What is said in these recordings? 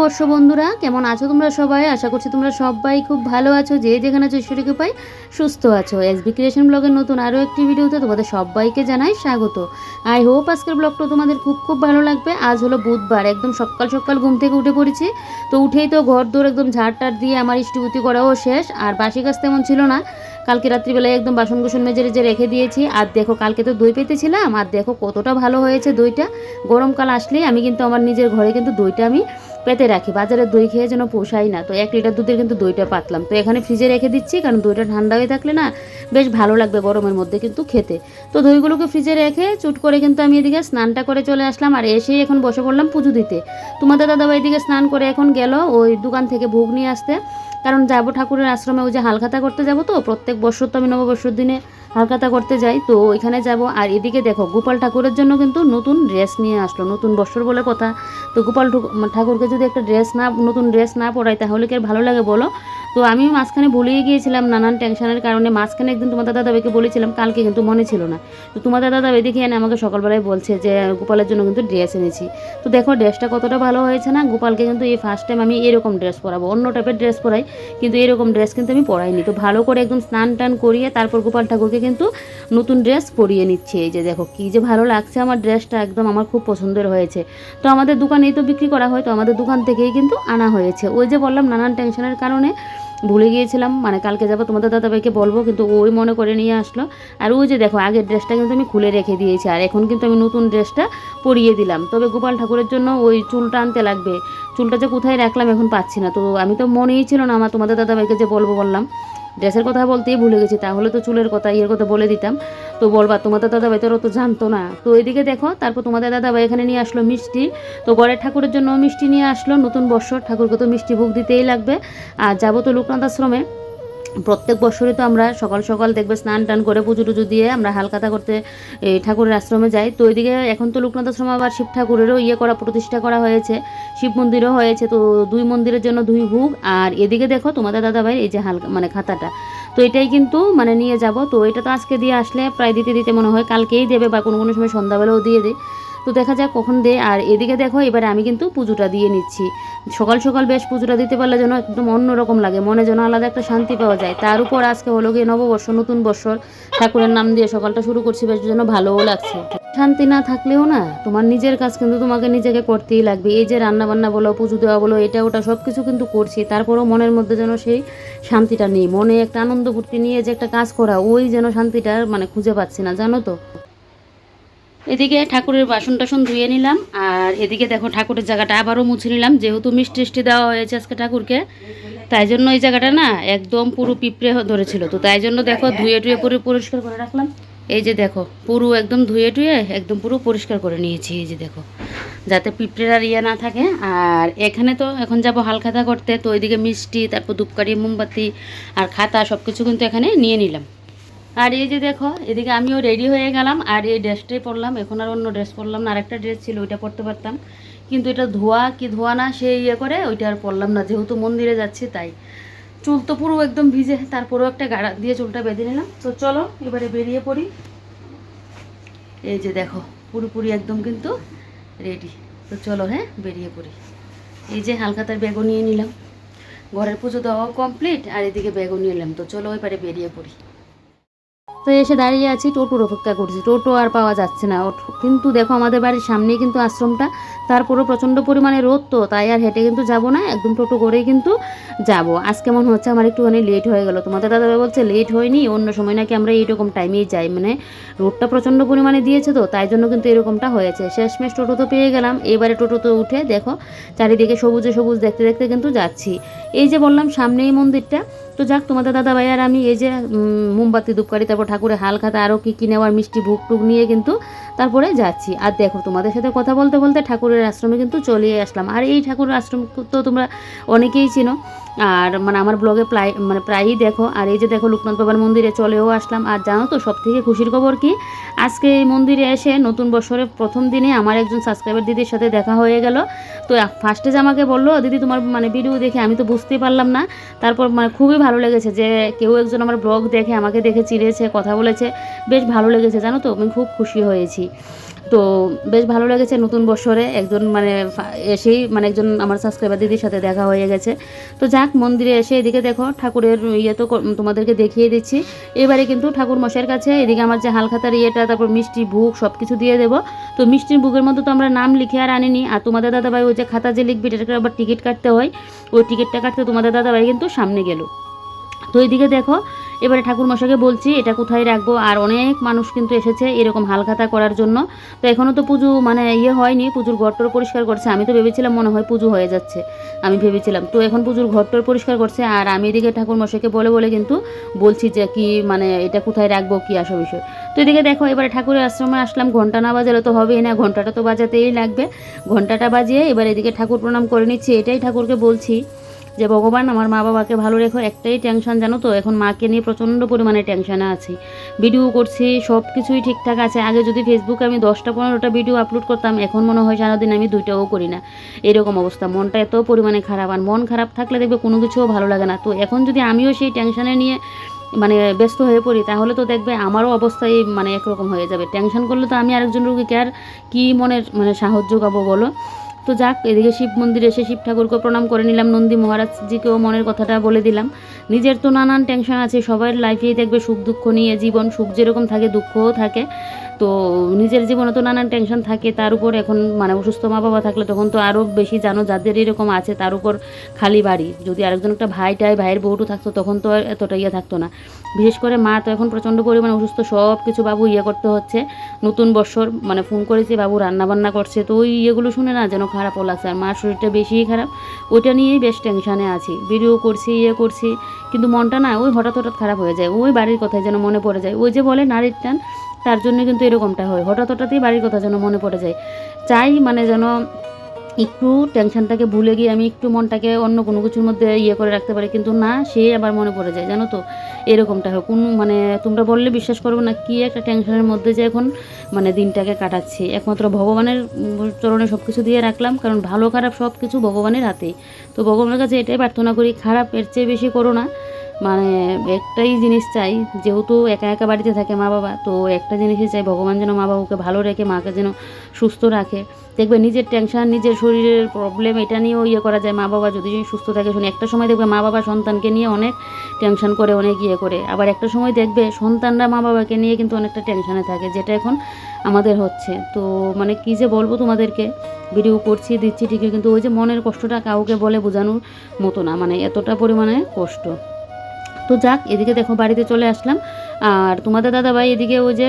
নববর্ষ বন্ধুরা, কেমন আছো তোমরা সবাই? আশা করছি তোমরা সবাই খুব ভালো আছো, যে যেখানে আছো ঈশ্বরকে পাই সুস্থ আছো। এসবি ক্রিয়েশন ব্লগের নতুন আরও একটি ভিডিওতে তোমাদের সবাইকে জানাই স্বাগত। আই হোপ আজকের ব্লগটা তোমাদের খুব খুব ভালো লাগবে। আজ হলো বুধবার, একদম সকাল সকাল ঘুম থেকে উঠে পড়েছি। তো উঠেই তো ঘর দৌড় একদম ঝাড়টাড় দিয়ে আমার ইষ্টভূতি করাও শেষ। আর বাসি কাজ তেমন ছিল না, কালকে রাত্রিবেলায় একদম বাসন কুসন মেজে রেজে রেখে দিয়েছি। আর দেখো কালকে তো দই পেতেছিলাম, আর দেখো কতটা ভালো হয়েছে দইটা। গরমকাল আসলেই আমি কিন্তু আমার নিজের ঘরে কিন্তু দইটা আমি পেতে রাখি, বাজারের দই খেয়ে যেন পোষাই না। তো 1 লিটার দুধের কিন্তু দইটা পাতলাম, তো এখানে ফ্রিজে রেখে দিচ্ছি, কারণ দইটা ঠান্ডা হয়ে থাকলে না বেশ ভালো লাগবে গরমের মধ্যে কিন্তু খেতে। তো দইগুলোকে ফ্রিজে রেখে চুট করে কিন্তু আমি এদিকে স্নানটা করে চলে আসলাম। আর এসেই এখন বসে পড়লাম পুজো দিতে। তোমাদের দাদাভাই এদিকে স্নান করে এখন গেল ওই দোকান থেকে ভোগ নিয়ে আসতে, কারণ যাবো ঠাকুরের আশ্রমে, ওই যে হালখাতা করতে যাব। তো প্রত্যেক বছর তো আমি নববর্ষের দিনে হালখাতা করতে যাই, তো ওইখানে যাব। আর এদিকে দেখো গোপাল ঠাকুরের জন্য কিন্তু নতুন ড্রেস নিয়ে আসলো, নতুন বছর বলে কথা। তো গোপাল ঠাকুরকে যদি একটা নতুন ড্রেস না পরাই তাহলে কি আর ভালো লাগে বলো? তো আমি মাঝখানে ভুলেই গিয়েছিলাম নানান টেনশনের কারণে। মাঝখানে একদিন তোমার দাদাভাইকে বলেছিলাম, কালকে কিন্তু মনে ছিল না। তো তোমার দাদাভাই দেখে এনে আমাকে সকালবেলায় বলছে যে গোপালের জন্য কিন্তু ড্রেস এনেছি। তো দেখো ড্রেসটা কতটা ভালো হয়েছে না। গোপালকে কিন্তু এই ফার্স্ট টাইম আমি এরকম ড্রেস পরাবো, অন্য টাইপের ড্রেস পরাই কিন্তু এরকম ড্রেস কিন্তু আমি পরাইনি। তো ভালো করে একদম স্নান টান করিয়ে তারপর গোপাল ঠাকুরকে কিন্তু নতুন ড্রেস পরিয়ে নিচ্ছে। এই যে দেখো কী যে ভালো লাগছে আমার ড্রেসটা, একদম আমার খুব পছন্দের হয়েছে। তো আমাদের দোকানেই তো বিক্রি করা হয়, তো আমাদের দোকান থেকেই কিন্তু আনা হয়েছে। ওই যে বললাম নানান টেনশনের কারণে ভুলে গিয়েছিলাম, মানে কালকে যাবো তোমাদের দাদাভাইকে বলবো, কিন্তু ওই মনে করে নিয়ে আসলো। আর ওই যে দেখো আগের ড্রেসটা কিন্তু আমি খুলে রেখে দিয়েছি, আর এখন কিন্তু আমি নতুন ড্রেসটা পরিয়ে দিলাম। তবে গোপাল ঠাকুরের জন্য ওই চুলটা আনতে লাগবে, চুলটা যে কোথায় রাখলাম এখন পাচ্ছি না। তো আমি তো মনেই ছিল না আমার তোমাদের দাদাভাইকে যে বললাম, ড্রেসের কথা বলতেই ভুলে গেছি, তাহলে তো চুলের কথা ইয়ের কথা বলে দিতাম। তো বলবা তোমাদের দাদাভাই তো জানতো না। তো এদিকে দেখো তারপর তোমাদের দাদাভাই এখানে নিয়ে আসলো মিষ্টি। তো ঘরের ঠাকুরের জন্য মিষ্টি নিয়ে আসলো, নতুন বৎসর ঠাকুরকে তো মিষ্টি ভোগ দিতেই লাগবে। আর যাবো তো লোকনাথ আশ্রমে। প্রত্যেক বছরই তো আমরা সকাল সকাল দেখবে স্নান টান করে পুজো টুজো দিয়ে আমরা হালখাতা করতে এই ঠাকুরের আশ্রমে যাই। তো ওইদিকে এখন তো লোকনাথ আশ্রমে আবার শিব ঠাকুরেরও প্রতিষ্ঠা করা হয়েছে, শিব মন্দিরও হয়েছে। তো 2 মন্দিরের জন্য 2 ভোগ। আর এদিকে দেখো তোমাদের দাদাভাই এই যে মানে খাতাটা, তো এটাই কিন্তু মানে নিয়ে যাব। তো এটা তো আজকে দিয়ে আসলে প্রায় দিতে দিতে মনে হয় কালকেই দেবে, বা কোনো কোনো সময় সন্ধ্যাবেলাও দিয়ে দেয়। তো দেখা যাক কখন দে। আর এদিকে দেখো এবারে আমি কিন্তু পুজোটা দিয়ে নিচ্ছি। সকাল সকাল বেশ পুজোটা দিতে পারলে যেন একদম অন্যরকম লাগে, মনে যেন আলাদা একটা শান্তি পাওয়া যায়। তার উপর আজকে হলো গিয়ে নববর্ষ, নতুন বৎসর, ঠাকুরের নাম দিয়ে সকালটা শুরু করছি, বেশ যেন ভালোও লাগছে। শান্তি না থাকলেও না তোমার নিজের কাজ কিন্তু তোমাকে নিজেকে করতেই লাগবে। এই যে রান্না বান্না বলো, পুজো দেওয়া বলো, এটা ওটা সব কিছু কিন্তু করছি, তারপরেও মনের মধ্যে যেন সেই শান্তিটা নেই। মনে একটা আনন্দ ফুর্তি নিয়ে যে একটা কাজ করা, ওই যেন শান্তিটা মানে খুঁজে পাচ্ছি না, জানো তো। এদিকে ঠাকুরের বাসন টাসন ধুয়ে নিলাম, আর এদিকে দেখো ঠাকুরের জায়গাটা আবারও মুছে নিলাম, যেহেতু মিষ্টি টিষ্টি দেওয়া হয়েছে আজকে ঠাকুরকে, তাই জন্য এই জায়গাটা না একদম পুরো পিঁপড়ে ধরেছিল। তো তাই জন্য দেখো ধুয়ে টুয়ে পুরো পরিষ্কার করে রাখলাম। এই যে দেখো পুরো একদম ধুয়ে টুয়ে একদম পুরো পরিষ্কার করে নিয়েছি। এই যে দেখো যাতে পিঁপড়ের আর ইয়ে না থাকে। আর এখানে তো এখন যাব হালখাতা করতে, তো ওইদিকে মিষ্টি, তারপর ধূপকাঠি, মোমবাতি আর খাতা সব কিছু কিন্তু এখানে নিয়ে নিলাম। আর এই যে দেখো এদিকে আমিও রেডি হয়ে গেলাম, আর এই ড্রেসটাই পরলাম, এখন আর অন্য ড্রেস পরলাম না। আরেকটা ড্রেস ছিল ওইটা পরতে পারতাম, কিন্তু এটা ধোয়া কি ধোয়া না সেই ইয়ে করে ওইটা আর পরলাম না, যেহেতু মন্দিরে যাচ্ছি তাই। চুল তো পুরো একদম ভিজে, তারপরেও একটা গাড়া দিয়ে চুলটা বেঁধে নিলাম। তো চলো এবারে বেরিয়ে পড়ি। এই যে দেখো পুরোপুরি একদম কিন্তু রেডি। তো চলো হ্যাঁ বেরিয়ে পড়ি। এই যে হালখাতার ব্যাগও নিয়ে নিলাম, ঘরের পুজো দেওয়াও কমপ্লিট, আর এদিকে ব্যাগও নিয়ে নিলাম। তো চলো এবারে বেরিয়ে পড়ি। তো এসে দাঁড়িয়ে আছি, টোটোর অপেক্ষা করছি, টোটো আর পাওয়া যাচ্ছে না। কিন্তু দেখো আমাদের বাড়ির সামনেই কিন্তু আশ্রমটা, তারপরেও প্রচণ্ড পরিমাণে রোদ, তো তাই আর হেঁটে কিন্তু যাব না, একদম টোটো করেই কিন্তু যাব। আজকে মনে হচ্ছে আমার একটুখানি লেট হয়ে গেল। তোমাদের দাদাভাই বলছে লেট হয়নি, অন্য সময় নাকি আমরা এইরকম টাইমেই যাই, মানে রোদটা প্রচণ্ড পরিমাণে দিয়েছে তো তাই জন্য কিন্তু এরকমটা হয়েছে। শেষমেশ টোটো তো পেয়ে গেলাম। এবারে টোটোতে উঠে দেখো চারিদিকে সবুজে সবুজ দেখতে দেখতে কিন্তু যাচ্ছি। এই যে বললাম সামনেই মন্দিরটা। তো যাক তোমাদের দাদাভাই আর আমি এই যে মোমবাতি, ধূপকাঠি, তারপর ঠাকুরের হালখাতা আরও কী নেওয়ার মিষ্টি ভোগ টুক নিয়ে কিন্তু তারপরে যাচ্ছি। আর দেখো তোমাদের সাথে কথা বলতে বলতে ঠাকুরের আশ্রমে কিন্তু চলে আসলাম। আর এই ঠাকুরের আশ্রম তো তোমরা অনেকেই চিনো, আর মানে আমার ব্লগে প্রায়ই দেখো। আর এই যে দেখো লোকনাথ বাবার মন্দিরে চলেও আসলাম। আর জানো তো সব থেকে খুশির খবর কি, আজকে এই মন্দিরে এসে নতুন বছরের প্রথম দিনে আমার একজন সাবস্ক্রাইবার দিদির সাথে দেখা হয়ে গেল। তো ফার্স্টে যে আমাকে বললো, দিদি তোমার মানে ভিডিও দেখে আমি তো বুঝতেই পারলাম না, তারপর মানে খুবই ভালো লেগেছে যে কেউ একজন আমার ব্লগ দেখে আমাকে দেখে চিনেছে, কথা বলেছে, বেশ ভালো লেগেছে জানো তো, আমি খুব খুশি হয়েছি। তো বেশ ভালো লেগেছে নতুন বছরে একজন মানে এসেই মানে একজন আমার সাবস্ক্রাইবার দিদির সাথে দেখা হয়ে গেছে। তো যাক, মন্দিরে এসে এদিকে দেখো ঠাকুরের ইয়ে তো তোমাদেরকে দেখিয়ে দিচ্ছি। এবারে কিন্তু ঠাকুর মশাইয়ের কাছে এদিকে আমার যে হালখাতার ইয়েটা, তারপর মিষ্টি ভোগ সব কিছু দিয়ে দেবো। তো মিষ্টির ভোগের মধ্যে তো আমরা নাম লিখে আর আনিনি। আর তোমাদের দাদাভাই ওই যে খাতা যে লিখবি এটাকে আবার টিকিট কাটতে হয়, ওই টিকিটটা কাটতে তোমাদের দাদাভাই কিন্তু সামনে গেল। তো এইদিকে দেখো এবারে ঠাকুর মশাইকে বলছি এটা কোথায় রাখবো। আর অনেক মানুষ কিন্তু এসেছে এরকম হালখাতা করার জন্য। তো এখনও তো পুজো মানে ইয়ে হয়নি, পুজোর ঘরটর পরিষ্কার করছে। আমি তো ভেবেছিলাম মনে হয় পুজো হয়ে যাচ্ছে, আমি ভেবেছিলাম। তো এখন পুজোর ঘরটর পরিষ্কার করছে। আর আমি এদিকে ঠাকুর মশাইকে বলে বলে কিন্তু বলছি যে কি মানে এটা কোথায় রাখবো, কি আসো বিষয়। তো এদিকে দেখো এবারে ঠাকুরের আশ্রমে আসলাম, ঘন্টা না বাজালে তো হবেই না, ঘন্টাটা তো বাজাতেই লাগবে। ঘন্টাটা বাজিয়ে এবার এদিকে ঠাকুর প্রণাম করে নিচ্ছি। এটাই ঠাকুরকে বলছি যে ভগবান আমার মা বাবাকে ভালো রেখো। একটাই টেনশন জানো তো, এখন মাকে নিয়ে প্রচণ্ড পরিমাণে টেনশনে আছি। ভিডিও করছি, সব কিছুই ঠিকঠাক আছে। আগে যদি ফেসবুকে আমি 10টা-15টা ভিডিও আপলোড করতাম, এখন মনে হয় সারাদিন আমি 2টাও করি না, এরকম অবস্থা। মনটা এত পরিমাণে খারাপ, আর মন খারাপ থাকলে দেখবে কোনো কিছুও ভালো লাগে না। তো এখন যদি আমিও সেই টেনশনে নিয়ে মানে ব্যস্ত হয়ে পড়ি, তাহলে তো দেখবে আমারও অবস্থা এই মানে একরকম হয়ে যাবে। টেনশন করলে তো আমি আরেকজন রোগীকে আর কী মনের মানে সাহায্য পাবো বলো। তো যাক, এদিকে শিব মন্দিরে এসে শিব ঠাকুরকে প্রণাম করে নিলাম, নন্দী মহারাজজিকেও মনের কথাটা বলে দিলাম। নিজের তো নানান টেনশন আছে, সবার লাইফেই দেখবে সুখ দুঃখ নিয়ে জীবন, সুখ যেরকম থাকে দুঃখও থাকে। তো নিজের জীবনে তো নানান টেনশন থাকে, তার উপর এখন মানে অসুস্থ মা বাবা থাকলে তখন তো আরও বেশি, জানো যাদের এরকম আছে তার উপর খালি বাড়ি। যদি আরেকজন একটা ভাইয়ের বউটু থাকতো তখন তো আর এতটা ইয়ে থাকতো না। বিশেষ করে মা তো এখন প্রচণ্ড পরিমাণে অসুস্থ, সব কিছু বাবু ইয়ে করতে হচ্ছে। নতুন বছর মানে ফোন করেছি, বাবু রান্নাবান্না করছে, তো ওই ইয়েগুলো শুনে না যেন খারাপও লাগছে। আর মার শরীরটা বেশিই খারাপ, ওইটা নিয়েই বেশ টেনশানে আছি। ভিডিও করছি, ইয়ে করছি, কিন্তু মনটা না ওই হঠাৎ খারাপ হয়ে যায়। ওই বাড়ির কথাই যেন মনে পড়ে যায়। ওই যে বলে নারীর টান, তার জন্য কিন্তু এরকমটা হয়, হঠাৎই বাড়ির কথা যেন মনে পড়ে যায়। চাই মানে যেন একটু টেনশনটাকে ভুলে গিয়ে আমি একটু মনটাকে অন্য কোনো কিছুর মধ্যে ইয়ে করে রাখতে পারি, কিন্তু না, সে আবার মনে পড়ে যায় জানো তো, এরকমটা হয়। কোন মানে তোমরা বললে বিশ্বাস করবে না, কি একটা টেনশনের মধ্যে যে এখন মানে দিনটাকে কাটাচ্ছি। একমাত্র ভগবানের চরণে সব কিছু দিয়ে রাখলাম, কারণ ভালো খারাপ সব কিছু ভগবানের হাতেই। তো ভগবানের কাছে এটাই প্রার্থনা করি, খারাপ এর চেয়ে বেশি করো না। মানে একটাই জিনিস চাই, যেহেতু একা একা বাড়িতে থাকে মা বাবা, তো একটা জিনিসই চাই, ভগবান যেন মা বাবাকে ভালো রেখে মাকে যেন সুস্থ রাখে। দেখবে নিজের টেনশন, নিজের শরীরের প্রবলেম এটা নিয়েও ইয়ে করা যায়। মা বাবা যদি সুস্থ থাকে, শুনে একটা সময় দেখবে মা বাবা সন্তানকে নিয়ে অনেক টেনশন করে, অনেক ইয়ে করে। আবার একটা সময় দেখবে সন্তানরা মা বাবাকে নিয়ে কিন্তু অনেকটা টেনশনে থাকে, যেটা এখন আমাদের হচ্ছে। তো মানে কী যে বলবো তোমাদেরকে, ভিডিও করছি দিচ্ছি ঠিকই, কিন্তু ওই যে মনের কষ্টটা কাউকে বলে বোঝানোর মতো না, মানে এতটা পরিমাণে কষ্ট। তো যাক, এদিকে দেখো বাড়িতে চলে আসলাম। আর তোমাদের দাদাভাই এদিকে ওই যে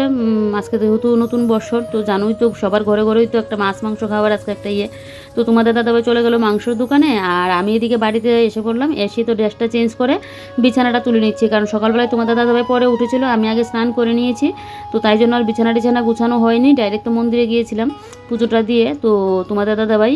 আজকে যেহেতু নতুন বছর, তো জানোই তো সবার ঘরে ঘরেই তো একটা মাছ মাংস খাওয়ার আজকে একটা ইয়ে। তো তোমাদের দাদাভাই চলে গেলো মাংসর দোকানে, আর আমি এদিকে বাড়িতে এসে পড়লাম। এসে তো ড্রেসটা চেঞ্জ করে বিছানাটা তুলে নিচ্ছি, কারণ সকালবেলায় তোমাদের দাদাভাই পরে উঠেছিল, আমি আগে স্নান করে নিয়েছি। তো তাই জন্য আর বিছানা গুছানো হয়নি, ডাইরেক্ট তো মন্দিরে গিয়েছিলাম পুজোটা দিয়ে। তো তোমাদের দাদাভাই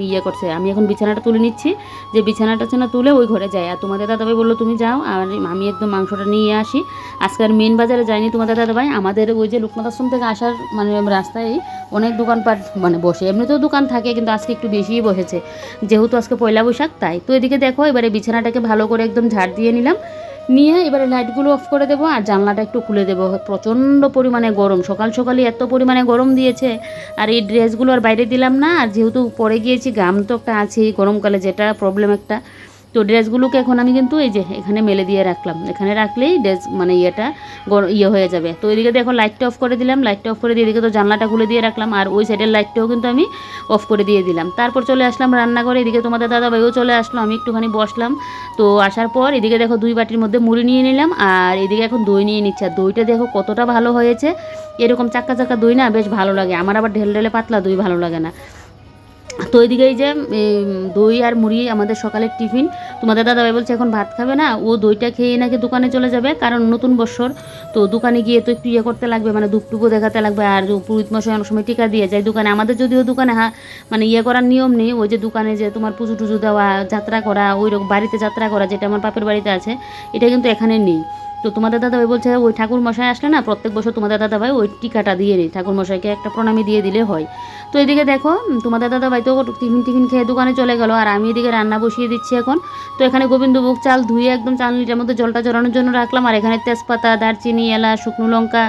ইয়ে করছে, আমি এখন বিছানাটা তুলে নিচ্ছি, যে বিছানাটা তুলে ওই ঘরে যায়। আর তোমাদের দাদাভাই বললো তুমি যাও, আর আমি একদম মাংসটা নিয়ে আসি। আজকে আর মেন বাজারে যায়নি তোমাদের দাদাভাই, আমাদের ওই যে লোকনাথ আশ্রম থেকে আসার মানে রাস্তায় অনেক দোকানপাট মানে বসে, এমনিতেও দোকান থাকে, কিন্তু আজকে একটু বেশিই বসেছে, যেহেতু আজকে পয়লা বৈশাখ তাই। তো এদিকে দেখো এবারে বিছানাটাকে ভালো করে একদম ঝাড় দিয়ে নিলাম, নিয়ে এবারে লাইটগুলো অফ করে দেবো, আর জানলাটা একটু খুলে দেবো। প্রচণ্ড পরিমাণে গরম, সকালই এত পরিমাণে গরম দিয়েছে। আর এই ড্রেসগুলো আর বাইরে দিলাম না, আর যেহেতু পরে গিয়েছি ঘাম তো একটা আছেই গরমকালে, যেটা প্রবলেম একটা। তো ড্রেসগুলোকে এখন আমি কিন্তু এই যে এখানে মেলে দিয়ে রাখলাম, এখানে রাখলেই ড্রেস মানে ইয়েটা ইয়ে হয়ে যাবে। তো এদিকে দেখো লাইটটা অফ করে দিলাম, লাইটটা অফ করে দিয়ে এদিকে তো জানলাটা খুলে দিয়ে রাখলাম, আর ওই সাইডের লাইটটাও কিন্তু আমি অফ করে দিয়ে দিলাম। তারপর চলে আসলাম রান্নাঘরে, এদিকে তোমাদের দাদাভাইও চলে আসলো, আমি একটুখানি বসলাম। তো আসার পর এদিকে দেখো 2 বাটির মধ্যে মুড়ি নিয়ে নিলাম, আর এদিকে এখন দই নিয়ে নিচ্ছে। আর দইটা দেখো কতটা ভালো হয়েছে, এরকম চাক্কা দই না বেশ ভালো লাগে আমার, আবার ঢেলে পাতলা দই ভালো লাগে না। তো ওইদিকে এই যে দই আর মুড়ি আমাদের সকালের টিফিন। তোমাদের দাদাভাই বলছে এখন ভাত খাবে না, ও দইটা খেয়ে নাকি দোকানে চলে যাবে, কারণ নতুন বছর তো দোকানে গিয়ে তো একটু ইয়ে করতে লাগবে, মানে ধূপটুপো দেখাতে লাগবে। আর পুরোহিত মশাই অনেক সময় টিকা দিয়ে যায় দোকানে, আমাদের যদিও দোকানে মানে ইয়ে করার নিয়ম নেই, ওই যে দোকানে যে তোমার পুজো টুজো দেওয়া, যাত্রা করা, ওই রকম বাড়িতে যাত্রা করা যেটা আমার বাপের বাড়িতে আছে, এটা কিন্তু এখানে নেই। তো তোমাদের দাদাভাই বলছে ওই ঠাকুর মশাই আসলে না প্রত্যেক বছর তোমাদের দাদাভাই ওই টিকাটা দিয়ে নিই, ঠাকুর মশাইকে একটা প্রণামী দিয়ে দিলে হয়। তো এদিকে দেখো তোমাদের দাদাভাই তো টিফিন খেয়ে দোকানে চলে গেল, আর আমি এদিকে রান্না বসিয়ে দিচ্ছি এখন। তো এখানে গোবিন্দভোগ চাল ধুয়ে একদম চাল লিটার মধ্যে জলটা জড়ানোর জন্য রাখলাম, আর এখানে তেজপাতা, দারচিনি, এলাচ, শুকনো লঙ্কা,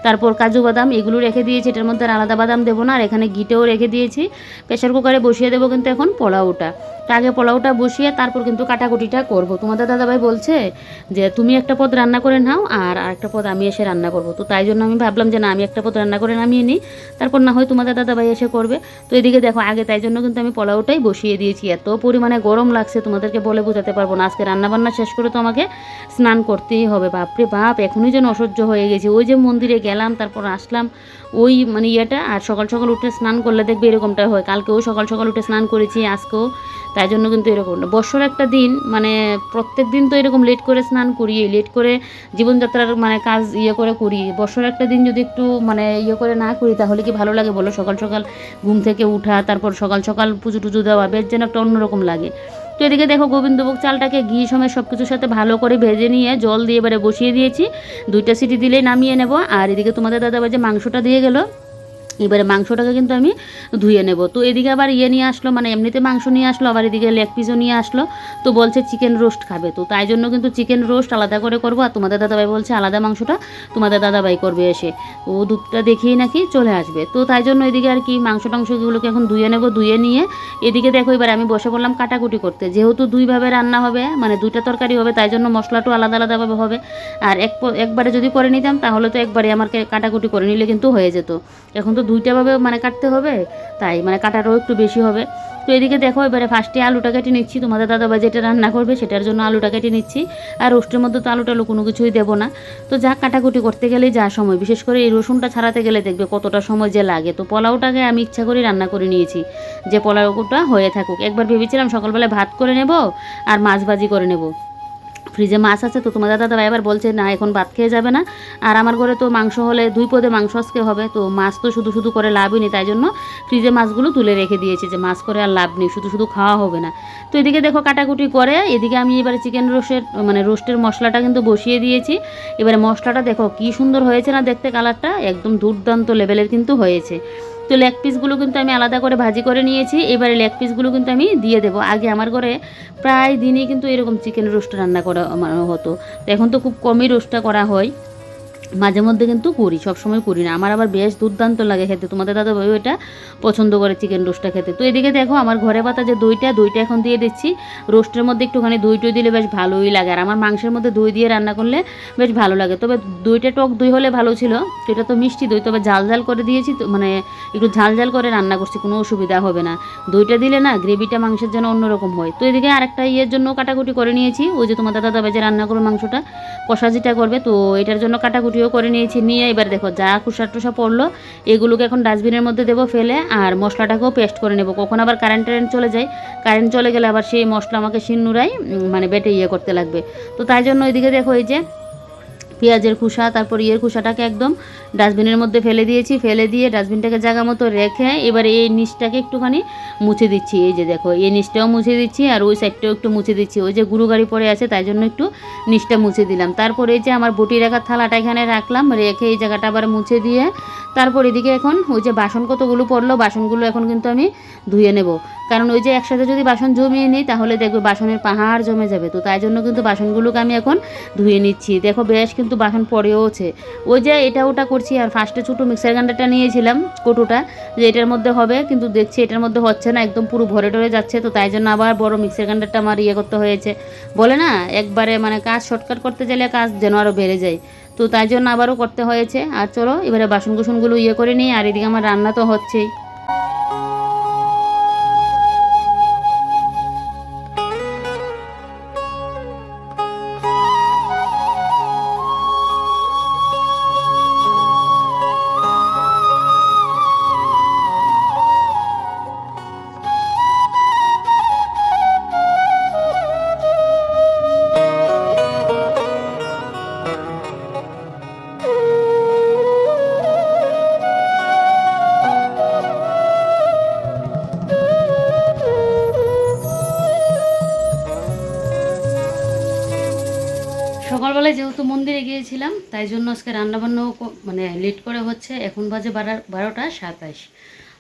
তারপর কাজু বাদাম এগুলো রেখে দিয়েছি। এটার মধ্যে আর আলাদা বাদাম দেবো না, আর এখানে ঘিটাও রেখে দিয়েছি। প্রেশার কুকারে বসিয়ে দেবো কিন্তু এখন পোলাওটা। তো আগে পোলাওটা বসিয়ে তারপর কিন্তু কাটাকুটিটা করবো। তোমাদের দাদাভাই বলছে যে তুমি একটা পদ রান্না করে নাও, আর আরেকটা পদ আমি এসে রান্না করবো। তো তাই জন্য আমি ভাবলাম যে না, আমি একটা পদ রান্না করে নামিয়ে নিই, তারপর না হয় তোমাদের দাদাভাই এসে করবে। তো এদিকে দেখো আগে তাই জন্য কিন্তু আমি পোলাওটাই বসিয়ে দিয়েছি। এত পরিমাণে গরম লাগছে তোমাদেরকে বলে বোঝাতে পারবো না। আজকে রান্নাবান্না শেষ করে তো আমাকে স্নান করতেই হবে। বাপরে বাপ, এখনই যেন অসহ্য হয়ে গেছে। ওই যে মন্দিরে গেলাম, তারপর আসলাম, ওই মানে ইয়েটা, আর সকাল সকাল উঠে স্নান করলে দেখবে এরকমটা হয়। কালকেও সকাল সকাল উঠে স্নান করেছি, আজকেও, তাই জন্য কিন্তু এরকম না। বছর একটা দিন মানে প্রত্যেক দিন তো এরকম লেট করে স্নান করি, লেট করে জীবনযাত্রার মানে কাজ ইয়ে করে করি। বছর একটা দিন যদি একটু মানে ইয়ে করে না করি তাহলে কি ভালো লাগে বলো? সকাল সকাল ঘুম থেকে উঠা, তারপর সকাল সকাল পুজো টুজো দেওয়া, বেশ যেন একটা অন্যরকম লাগে। তো এদিকে দেখো গোবিন্দভোগ চালটাকে ঘি সমেত সব কিছুর সাথে ভালো করে ভেজে নিয়ে জল দিয়ে এবারে বসিয়ে দিয়েছি। 2টা সিটি দিলেই নামিয়ে নেব। আর এদিকে তোমাদের দাদাভাই যে মাংসটা দিয়ে গেল, এবারে মাংসটাকে কিন্তু আমি ধুয়ে নেব। তো এদিকে আবার ইয়ে নিয়ে আসলো, মানে এমনিতে মাংস নিয়ে আসলো, আবার এদিকে লেগ পিসও নিয়ে আসলো। তো বলছে চিকেন রোস্ট খাবে, তো তাই জন্য কিন্তু চিকেন রোস্ট আলাদা করে করবো, আর তোমাদের দাদাভাই বলছে আলাদা মাংসটা তোমাদের দাদাভাই করবে এসে, ও দুধটা দেখিয়ে নাকি চলে আসবে। তো তাই জন্য এদিকে আর কি মাংস টাংসগুলোকে এখন ধুয়ে নেব। ধুয়ে নিয়ে এদিকে দেখো এবার আমি বসে পড়লাম কাটাকুটি করতে। যেহেতু দুইভাবে রান্না হবে, মানে 2টা তরকারি হবে, তাই জন্য মশলাটাও আলাদা আলাদাভাবে হবে। আর একবারে যদি করে নিতাম তাহলে তো একবারে আমার কাটাকুটি করে নিলে কিন্তু হয়ে যেত। এখন তো 2টাভাবে মানে কাটতে হবে, তাই মানে কাটারও একটু বেশি হবে। তো এদিকে দেখো এবারে ফার্স্টে আলুটা কেটে নিচ্ছি। তোমাদের দাদাভাই যেটা রান্না করবে সেটার জন্য আলুটা কেটে নিচ্ছি। আর রোস্টের মধ্যে তো আলু টালু কোনো কিছুই দেবো না। তো যা কাটাকুটি করতে গেলে যা সময়, বিশেষ করে এই রসুনটা ছাড়াতে গেলে দেখবে কতটা সময় যে লাগে। তো পোলাওটাকে আমি ইচ্ছা করে রান্না করে নিয়েছি যে পোলাওটা হয়ে থাকুক। একবার ভেবেছিলাম সকালবেলায় ভাত করে নেব আর মাছ ভাজি করে নেব, ফ্রিজে মাছ আছে। তো তোমাদের দাদাভাই এবার বলছে না এখন ভাত খেয়ে যাবে না, আর আমার ঘরে তো মাংস হলে 2 পদে মাংস আজকে হবে, তো মাছ তো শুধু শুধু করে লাভই নেই, তাই জন্য ফ্রিজে মাছগুলো তুলে রেখে দিয়েছি যে মাছ করে আর লাভ নেই, শুধু শুধু খাওয়া হবে না। তো এদিকে দেখো কাটাকুটি করে এদিকে আমি এবারে চিকেন রোস্টের মশলাটা কিন্তু বসিয়ে দিয়েছি। এবারে মশলাটা দেখো কি সুন্দর হয়েছে না দেখতে, কালারটা একদম দুর্দান্ত লেভেলের কিন্তু হয়েছে। তো লেগ পিসগুলো কিন্তু আমি আলাদা করে ভাজি করে নিয়েছি। এবারে লেগ পিসগুলো কিন্তু আমি দিয়ে দেবো। আগে আমার ঘরে প্রায় দিনই কিন্তু এরকম চিকেন রোস্ট রান্না করা হতো, তো এখন তো খুব কমই রোস্টটা করা হয়, মাঝে মধ্যে কিন্তু করি, সবসময় করি না। আমার আবার বেশ দুর্দান্ত লাগে খেতে। তোমাদের দাদাভাই ওইটা পছন্দ করে চিকেন রোস্টটা খেতে। তো এদিকে দেখো আমার ঘরে পাতা যে দইটা এখন দিয়ে দিচ্ছি। রোস্টের মধ্যে একটুখানি দই দিলে বেশ ভালোই লাগে, আর আমার মাংসের মধ্যে দই দিয়ে রান্না করলে বেশ ভালো লাগে। তবে দইটা টক দই হলে ভালো ছিল, সেটা তো মিষ্টি দই, তবে ঝাল ঝাল করে দিয়েছি, তো মানে একটু ঝাল ঝাল করে রান্না করছি, কোনো অসুবিধা হবে না। দইটা দিলে না গ্রেভিটা মাংসের যেন অন্যরকম হয়। তো এদিকে আরেকটা ইয়ের জন্য কাটাকুটি করে নিয়েছি, ওই যে তোমাদের দাদাভাই যে রান্না করবে মাংসটা কষা যেটা করবে, তো এটার জন্য কাটাকুটিও করে নিয়েছি। নিয়ে এবার দেখো যা খোসা টোসা পড়লো এগুলোকে এখন ডাস্টবিনের মধ্যে দেবো ফেলে, আর মশলাটাকেও পেস্ট করে নেবো। কখন আবার কারেন্ট চলে যায়, কারেন্ট চলে গেলে আবার সেই মশলা আমাকে শিলনোড়ায় মানে বেটে ইয়ে করতে লাগবে। তো তাই জন্য ওইদিকে দেখো এই যে পেঁয়াজের খোসা, তারপর খোসাটাকে একদম ডাস্টবিনের মধ্যে ফেলে দিয়েছি। ফেলে দিয়ে ডাস্টবিনটাকে জায়গা মতো রেখে এবার এই নিচটাকে একটুখানি মুছে দিচ্ছি। এই যে দেখো এই নিচটাও মুছে দিচ্ছি, আর ওই সাইডটাও একটু মুছে দিচ্ছি। ওই যে গুঁড়ো গাড়ি পড়ে আছে তাই জন্য একটু নিচটা মুছে দিলাম। তারপর এই যে আমার বটি রাখার থালাটা এখানে রাখলাম, রেখে এই জায়গাটা আবার মুছে দিয়ে তারপর এদিকে এখন ওই যে বাসন কতগুলো পড়লো, বাসনগুলো এখন কিন্তু আমি ধুয়ে নেব। কারণ ওই যে একসাথে যদি বাসন জমিয়ে নিই তাহলে দেখবে বাসনের পাহাড় জমে যাবে। তো তাই জন্য কিন্তু বাসনগুলোকে আমি এখন ধুয়ে নিচ্ছি। দেখো বেশ কিন্তু বাসন পড়েওছে, ওই যে এটা ওটা করছি। আর ফার্স্টে ছোটো মিক্সার গ্রাইন্ডারটা নিয়েছিলাম কটুটা, যে এটার মধ্যে হবে, কিন্তু দেখছি এটার মধ্যে হচ্ছে না, একদম পুরো ভরে টরে যাচ্ছে। তো তাই জন্য আবার বড় মিক্সার গ্রাইন্ডারটা আমার করতে হয়েছে। বলে না একবারে মানে কাজ শর্টকাট করতে গেলে কাজ যেন আরও বেড়ে যায়, তো তাই জন্য আবারও করতে হয়েছে। আর চলো এবারে বাসন কুসনগুলো করে নিই, আর এদিকে আমার রান্না তো হচ্ছেই। যেহেতু মন্দিরে গিয়েছিলাম তাই জন্য আজকে রান্নাবান্নাও মানে লেট করে হচ্ছে। এখন বাজে 12টা 27।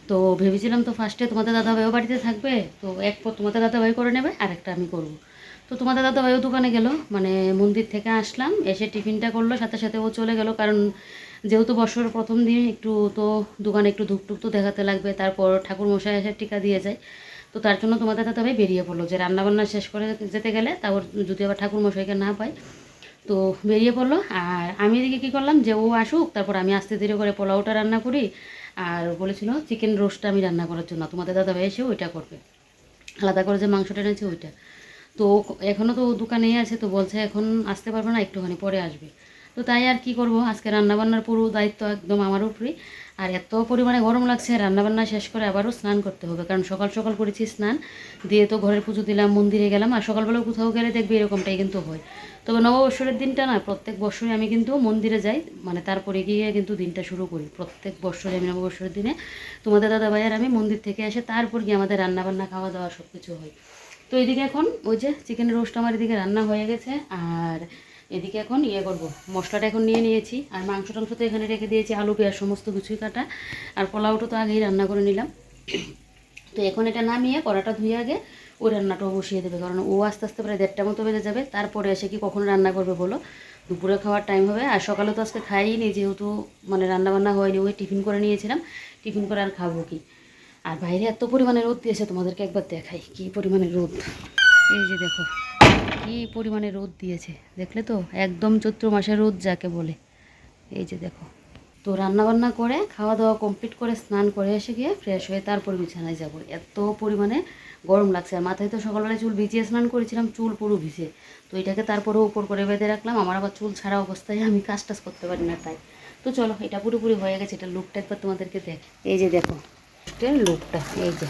তো ভেবেছিলাম তো ফার্স্টে তোমাদের দাদাভাইও বাড়িতে থাকবে, তো এক পর তোমাদের দাদাভাই করে নেবে আর একটা আমি করব। তো তোমাদের দাদাভাইও দোকানে গেল, মানে মন্দির থেকে আসলাম, এসে টিফিনটা করলো, সাথে সাথে ও চলে গেল। কারণ যেহেতু বছরের প্রথম দিন একটু তো দোকানে একটু ধূপটুপ তো দেখাতে লাগবে, তারপর ঠাকুর মশাই এসে টিকা দিয়ে যায়। তো তার জন্য তোমাদের দাদাভাই বেরিয়ে পড়লো যে রান্নাবান্না শেষ করে যেতে গেলে তারপর যদি আবার ঠাকুর মশাইকে না পাই, তো বেরিয়ে পড়লো। আর আমি এদিকে কী করলাম যে ও আসুক তারপর আমি আস্তে ধীরে করে পোলাওটা রান্না করি। আর বলেছিল চিকেন রোস্টটা আমি রান্না করার জন্য, তোমাদের দাদাভাই এসে ওইটা করবে, আলাদা করে যে মাংসটা এনেছে ওইটা। তো এখনও তো দোকানেই আছে, তো বলছে এখন আসতে পারবে না, একটুখানি পরে আসবে। তো তাই আর কি করব, আজকে রান্নাবান্নার পুরো দায়িত্ব একদম আমার উপরেই। আর এত পরিমাণে গরম লাগছে, রান্নাবান্না শেষ করে আবারও স্নান করতে হবে, কারণ সকাল সকাল করেছি স্নান, দিয়ে তো ঘরের পুজো দিলাম, মন্দিরে গেলাম। আর সকালবেলাও কোথাও গেলে দেখবে এরকমটাই কিন্তু হয়। তবে নববর্ষের দিনটা না প্রত্যেক বছরই আমি কিন্তু মন্দিরে যাই, মানে তারপরে গিয়ে কিন্তু দিনটা শুরু করি। প্রত্যেক বছরে আমি নববর্ষের দিনে তোমাদের দাদাভাই আর আমি মন্দির থেকে এসে তারপর গিয়ে আমাদের রান্নাবান্না খাওয়া দাওয়া সব কিছু হয়। তো এদিকে এখন ওই যে চিকেনের রোস্ট আমার এদিকে রান্না হয়ে গেছে। আর এদিকে এখন করব, মশলাটা এখন নিয়ে নিয়েছি, আর মাংস টাংস তো এখানে রেখে দিয়েছি, আলু পেঁয়াজ সমস্ত কিছুই কাটা। আর পোলাওটা তো আগেই রান্না করে নিলাম। তো এখন এটা নামিয়ে কড়াটা ধুয়ে আগে ওই রান্নাটাও বসিয়ে দেবে, কারণ ও আস্তে আস্তে প্রায় 1:30 মতো বেজে যাবে। তারপরে এসে কি কখন রান্না করবে বলো, দুপুরে খাওয়ার টাইম হবে। আর সকালে তো আজকে খাইনি, যেহেতু মানে রান্নাবান্না হয়নি, ওই টিফিন করে নিয়েছিলাম, টিফিন করে আর খাবো কি। আর বাইরে এত পরিমাণে রোদ দিয়েছে, তোমাদেরকে একবার দেখাই কি পরিমাণে রোদ। এই যে দেখো কি পরিমাণে রোদ দিয়েছে, দেখলে তো একদম চৈত্র মাসের রোদ যাকে বলে। এই যে দেখো। তো রান্নাবান্না করে খাওয়া দাওয়া কমপ্লিট করে স্নান করে এসে গিয়ে ফ্রেশ হয়ে তারপর বিছানায় যাবো। এত পরিমাণে গরম লাগছে, আর মাথায় তো সকালবেলায় চুল ভিজিয়ে স্নান করেছিলাম, চুল পুরো ভিজে। তো এটাকে তারপরেও উপর করে বেঁধে রাখলাম, আমার আবার চুল ছাড়া অবস্থায় আমি কাজ টাজ করতে পারি না তাই। তো চলো, এটা পুরোপুরি হয়ে গেছে, এটা লুকটা একবার তোমাদেরকে দেখ। এই যে দেখো লুকটা, এই যে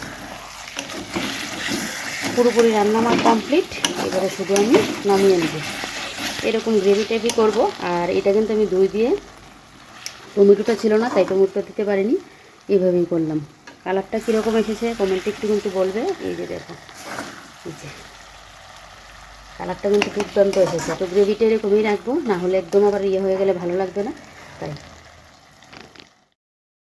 পুরোপুরি রান্না আমার কমপ্লিট। এবারে শুধু আমি নামিয়ে নেব, এরকম গ্রেভি টাইপই করবো। আর এটা কিন্তু আমি দই দিয়ে, টমেটোটা ছিল না তাই টমেটোটা দিতে পারিনি, এইভাবেই করলাম। কালারটা কীরকম এসেছে কমেন্টে একটু কিন্তু বলবে। এই যে দেখো, এই যে কালারটা কিন্তু দুর্দান্ত এসেছে। তো গ্রেভিটা এরকমই রাখবো, না হলে একদম আবার হয়ে গেলে ভালো লাগবে না, তাই।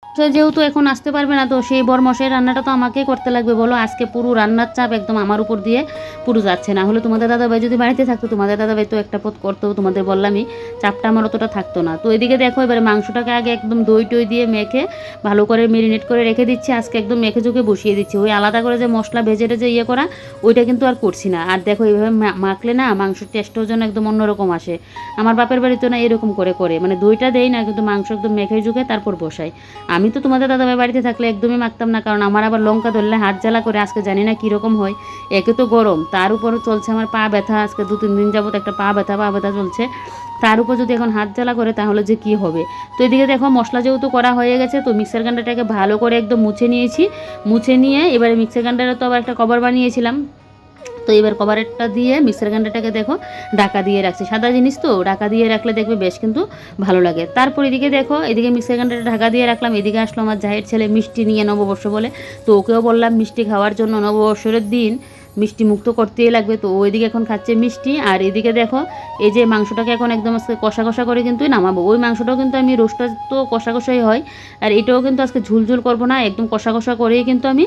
সে যেহেতু এখন আসতে পারবে না, তো সেই বরমশাই রান্নাটা তো আমাকেই করতে লাগবে বলো। আজকে পুরো রান্নার চাপ একদম আমার উপর দিয়ে পুরো যাচ্ছে। না হলে তোমাদের দাদাভাই যদি বাড়িতে থাকতো, তোমাদের দাদাভাই তো একটা পথ করতো, তোমাদের বললামই, চাপটা আমার অতটা থাকতো না। তো এদিকে দেখো এবারে মাংসটাকে আগে একদম দই টই দিয়ে মেখে ভালো করে মেরিনেট করে রেখে দিচ্ছি। আজকে একদম মেখে চুকে বসিয়ে দিচ্ছি। ওই আলাদা করে যে মশলা ভেজে টেজে করা, ওইটা কিন্তু আর করছি না। আর দেখো এইভাবে মাখলে না মাংসের টেস্টও যেন একদম অন্যরকম আসে। আমার বাপের বাড়িতে না এরকম করে করে, মানে দইটা দেই না, কিন্তু মাংস একদম মেখে চুকে তারপর বসাই। আমি তো তোমাদের দাদাভাই বাড়িতে থাকলে একদমই মাখতাম না, কারণ আমার আবার লঙ্কা ধরলে হাত জ্বালা করে, আজকে জানি না কীরকম হয়। একে তো গরম, তার উপরও চলছে আমার পা ব্যথা, আজকে 2-3 দিন যাবত একটা পা ব্যথা চলছে, তার উপর যদি এখন হাত জ্বালা করে তাহলে যে কি হবে। তো এদিকে দেখো মশলা যেহেতু করা হয়ে গেছে, তো মিক্সার গ্রাইন্ডারটাকে ভালো করে একদম মুছে নিয়েছি। মুছে নিয়ে এবারে মিক্সার গ্রাইন্ডারে তো আবার একটা কভার বানিয়েছিলাম, তো এবার কভারটা দিয়ে মিক্সার গ্রাইন্ডারটাকে দেখো ঢাকা দিয়ে রাখছি। সাদা জিনিস তো ঢাকা দিয়ে রাখলে দেখবে বেশ কিন্তু ভালো লাগে। তারপর এদিকে দেখো, এদিকে মিক্সার গ্রাইন্ডারটা ঢাকা দিয়ে রাখলাম, এদিকে আসলো আমার জাহের ছেলে মিষ্টি নিয়ে, নববর্ষ বলে। তো ওকেও বললাম মিষ্টি খাওয়ার জন্য, নববর্ষের দিন মিষ্টি মুক্ত করতেই লাগবে। তো ওইদিকে এখন খাচ্ছে মিষ্টি। আর এদিকে দেখো এই যে মাংসটাকে এখন একদম আজকে কষা কষা করে কিন্তু নামাবো। ওই মাংসটাও কিন্তু আমি রোস্টটা তো কষা কষাই হয়, আর এটাও কিন্তু আজকে ঝুলঝুল করবো না, একদম কষা কষা করেই কিন্তু আমি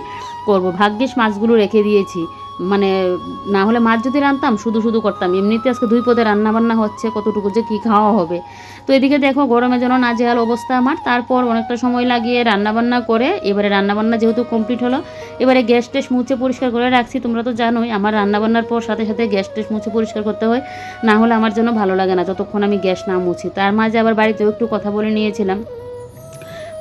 করব। ভাগ্যিস মাছগুলো রেখে দিয়েছি, মানে না হলে মাছ যদি রান্তাম শুধু শুধু করতাম। এমনিতে আজকে 2 পদে রান্নাবান্না হচ্ছে, কতটুকু যে কী খাওয়া হবে। তো এদিকে দেখো গরমে যেন নাজেহাল অবস্থা আমার। তারপর অনেকটা সময় লাগিয়ে রান্নাবান্না করে এবারে রান্নাবান্না যেহেতু কমপ্লিট হলো, এবারে গ্যাস টেস মুছে পরিষ্কার করে রাখছি। তোমরা তো জানোই আমার রান্নাবান্নার পর সাথে সাথে গ্যাস টেস মুছে পরিষ্কার করতে হয়, না হলে আমার জন্য ভালো লাগে না যতক্ষণ আমি গ্যাস না মুছি। তার মাঝে আবার বাড়িতেও একটু কথা বলে নিয়েছিলাম।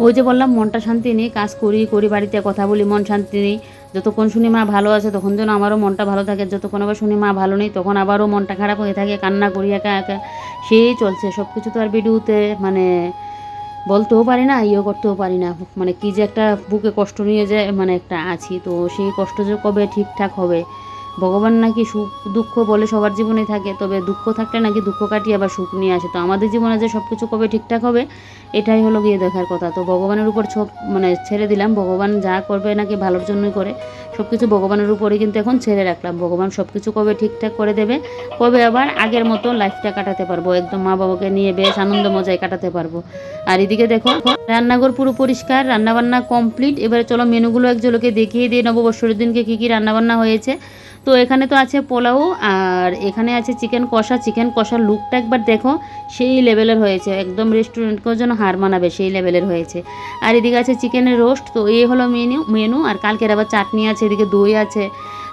ওই যে বললাম মনটা শান্তি নেই, কাজ করি বাড়িতে কথা বলি, মন শান্তি নেই। যতক্ষণ শুনি মা ভালো আছে তখন যেন আমারও মনটা ভালো থাকে, যতক্ষণ আবার শুনি মা ভালো নেই তখন আবারও মনটা খারাপ হয়ে থাকে, কান্না করি একা একা। সেই চলছে সব কিছু, তো আর ভিডিওতে মানে বলতেও পারি না, করতেও পারি না। মানে কী যে একটা বুকে কষ্ট নিয়ে যায়, মানে একটা আছি। তো সেই কষ্ট যে কবে ঠিকঠাক হবে ভগবান নাকি সুখ দুঃখ বলে সবার জীবনে থাকে, তবে দুঃখ থাকলে নাকি দুঃখ কাটিয়ে আবার সুখ নিয়ে আসে। তো আমাদের জীবনে যে সব কিছু কবে ঠিকঠাক হবে এটাই হলো গিয়ে দেখার কথা। তো ভগবানের উপর সব মানে ছেড়ে দিলাম, ভগবান যা করবে নাকি ভালোর জন্যই করে, সব কিছু ভগবানের উপরে কিন্তু এখন ছেড়ে রাখলাম। ভগবান সব কিছু কবে ঠিকঠাক করে দেবে, কবে আবার আগের মতো লাইফটা কাটাতে পারবো, একদম মা বাবাকে নিয়ে বেশ আনন্দ মজায় কাটাতে পারবো। আর এদিকে দেখো রান্নাঘর পুরো পরিষ্কার, রান্নাবান্না কমপ্লিট। এবারে চলো মেনুগুলো এক ঝলকে দেখিয়ে দিয়ে নববর্ষের দিনকে কী কী রান্নাবান্না হয়েছে। তো এখানে তো আছে পোলাও, আর এখানে আছে চিকেন কষা। চিকেন কষার লুকটা একবার দেখো, সেই লেভেলের হয়েছে, একদম রেস্টুরেন্টকেও যেন হার মানাবে সেই লেভেলের হয়েছে। আর এদিকে আছে চিকেনের রোস্ট। তো এই হলো মেনু। আর কালকের আবার চাটনি আছে, এদিকে দই আছে।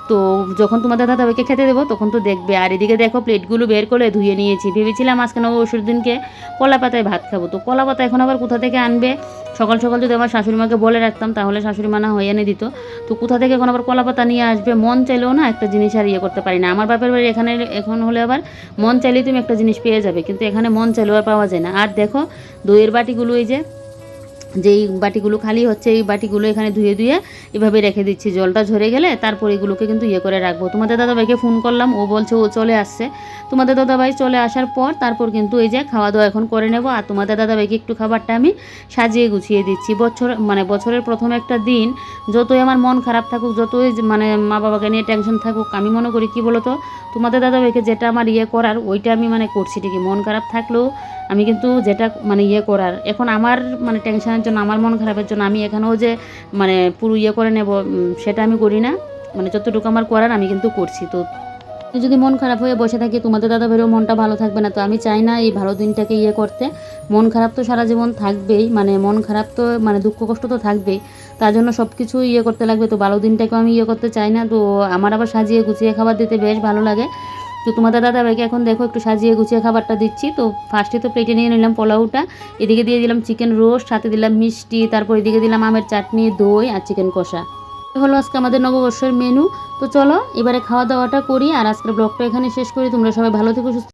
তো যখন তোমাদের দাদাভাইকে খেতে দেবো তখন তো দেখবে। আর এদিকে দেখো প্লেটগুলো বের করে ধুয়ে নিয়েছি। ভেবেছিলাম আজকে নববর্ষের দিনকে কলা পাতায় ভাত খাবো, তো কলা পাতা এখন আবার কোথা থেকে আনবে। সকাল সকাল যদি আমার শাশুড়ি মাকে বলে রাখতাম তাহলে শাশুড়ি মা না হয়ে এনে দিত। তো কোথা থেকে এখন আবার কলা পাতা নিয়ে আসবে, মন চাইলেও না একটা জিনিস আর ইয়ে করতে পারি না। আমার বাপের বাড়ি এখানে এখন হলে আবার মন চাইলেই তুমি একটা জিনিস পেয়ে যাবে, কিন্তু এখানে মন চাইলেও আর পাওয়া যায় না। আর দেখো দইয়ের বাটিগুলো, এই যেই বাটিগুলো খালি হচ্ছে এই বাটিগুলো এখানে ধুয়ে ধুয়ে এভাবে রেখে দিচ্ছি, জলটা ঝরে গেলে তারপর এগুলোকে কিন্তু ইয়ে করে রাখবো। তোমাদের দাদাভাইকে ফোন করলাম, ও বলছে ও চলে আসছে। তোমাদের দাদাভাই চলে আসার পর তারপর কিন্তু এই যে খাওয়া দাওয়া এখন করে নেব। আর তোমাদের দাদাভাইকে একটু খাবারটা আমি সাজিয়ে গুছিয়ে দিচ্ছি। বছরের প্রথম একটা দিন, যতই আমার মন খারাপ থাকুক, যতই মানে মা বাবাকে নিয়ে টেনশন থাকুক, আমি মনে করি কি বলো তো, তোমাদের দাদাভাইকে যেটা আমার ইয়ে করার ওইটা আমি মানে করছি ঠিকই। মন খারাপ থাকলেও আমি কিন্তু যেটা মানে ইয়ে করার, এখন আমার মানে টেনশনের জন্য, আমার মন খারাপের জন্য আমি এখানেও যে মানে পুরো ইয়ে করে নেব সেটা আমি করি না। মানে যতটুকু আমার করার আমি কিন্তু করছি। তো যদি মন খারাপ হয়ে বসে থাকি তোমাদের দাদাভাইয়েরও মনটা ভালো থাকবে না। তো আমি চাই না এই ভালো দিনটাকে ইয়ে করতে। মন খারাপ তো সারা জীবন থাকবেই, মানে মন খারাপ তো মানে দুঃখ কষ্ট তো থাকবেই, তার জন্য সব কিছু ইয়ে করতে লাগবে। তো ভালো দিনটাকেও আমি ইয়ে করতে চাই না। তো আমার আবার সাজিয়ে গুছিয়ে খাবার দিতে বেশ ভালো লাগে। তো তোমাদের দাদাভাইকে এখন দেখো একটু সাজিয়ে গুছিয়ে খাবারটা দিচ্ছি। তো ফার্স্টে তো প্লেটে নিয়ে নিলাম পোলাওটা, এদিকে দিয়ে দিলাম চিকেন রোস্ট, সাথে দিলাম মিষ্টি, তারপর এদিকে দিলাম আমের চাটনি, দই আর চিকেন কষা। হলো আজকে আমাদের নববর্ষের মেনু। তো চলো এবারে খাওয়া দাওয়াটা করি আর আজকের ব্লগটা এখানে শেষ করি। তোমরা সবাই ভালো থেকো, সুস্থ